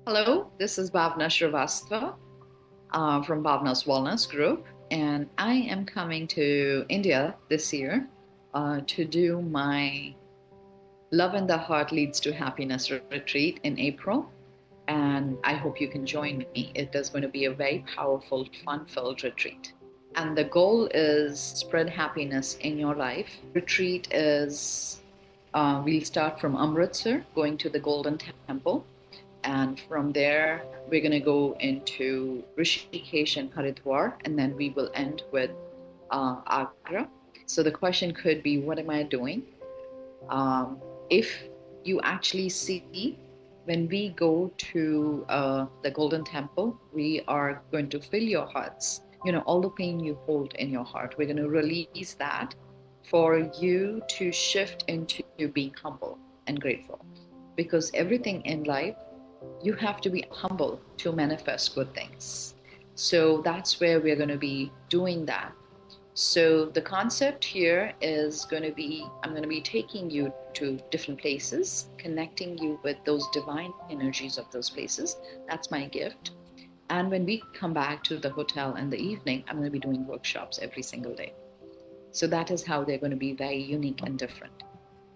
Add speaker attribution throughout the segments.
Speaker 1: Hello, this is Bhavna Srivastava from Bhavna's Wellness Group, and I am coming to India this year to do my Love in the Heart Leads to Happiness retreat in April. And I hope you can join me. It is going to be a very powerful, fun filled retreat. And the goal is spread happiness in your life. Retreat is we'll start from Amritsar, going to the Golden Temple. And from there, we're going to go into Rishikesh and Haridwar, and then we will end with Agra. So the question could be, what am I doing? If you actually see, when we go to the Golden Temple, we are going to fill your hearts. All the pain you hold in your heart, we're going to release that for you to shift into being humble and grateful. Because everything in life, you have to be humble to manifest good things. So that's where we're going to be doing that. So the concept here is going to be I'm going to be taking you to different places, connecting you with those divine energies of those places. That's my gift. And when we come back to the hotel in the evening, I'm going to be doing workshops every single day. So that is how they're going to be very unique and different.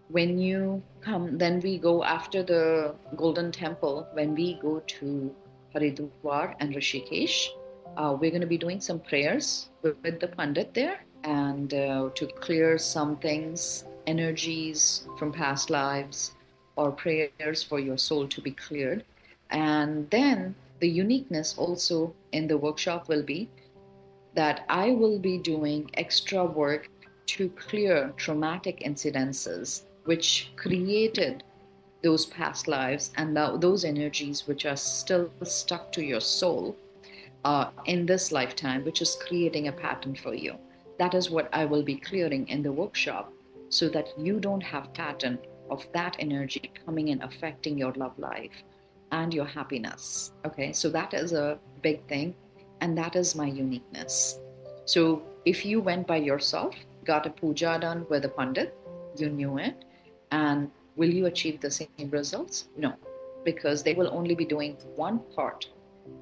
Speaker 1: When you come, then we go after the Golden Temple, when we go to Haridwar and Rishikesh, we're going to be doing some prayers with the Pandit there and to clear some things, energies from past lives, or prayers for your soul to be cleared. And then the uniqueness also in the workshop will be that I will be doing extra work to clear traumatic incidences which created those past lives and those energies which are still stuck to your soul in this lifetime, which is creating a pattern for you. That is what I will be clearing in the workshop so that you don't have pattern of that energy coming and affecting your love life and your happiness. Okay, so that is a big thing, and that is my uniqueness. So if you went by yourself, got a puja done with a pandit, you knew it, and will you achieve the same results? No, because they will only be doing one part.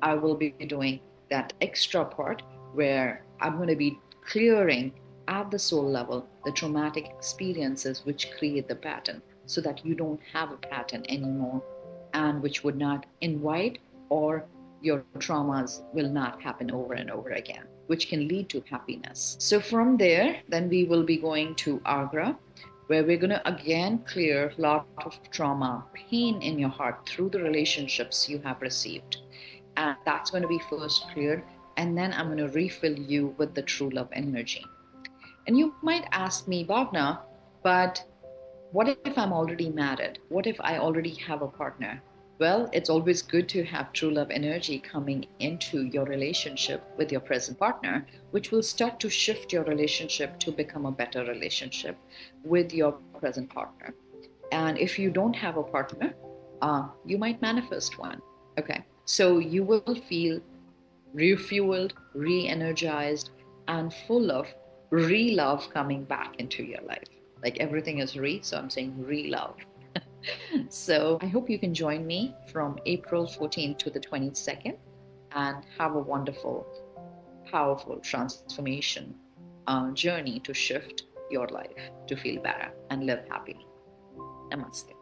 Speaker 1: I will be doing that extra part where I'm going to be clearing at the soul level the traumatic experiences which create the pattern so that you don't have a pattern anymore and which would not invite, or your traumas will not happen over and over again, which can lead to happiness. So from there, then we will be going to Agra, where we're going to again clear a lot of trauma, pain in your heart through the relationships you have received. And that's going to be first cleared. And then I'm going to refill you with the true love energy. And you might ask me, Bhavna, but what if I'm already married? What if I already have a partner? Well, it's always good to have true love energy coming into your relationship with your present partner, which will start to shift your relationship to become a better relationship with your present partner. And if you don't have a partner, you might manifest one. Okay. So you will feel refueled, re energized, and full of re love coming back into your life. Like everything is re, so I'm saying re love. So I hope you can join me from April 14th to the 22nd and have a wonderful, powerful transformation journey to shift your life to feel better and live happily. Namaste.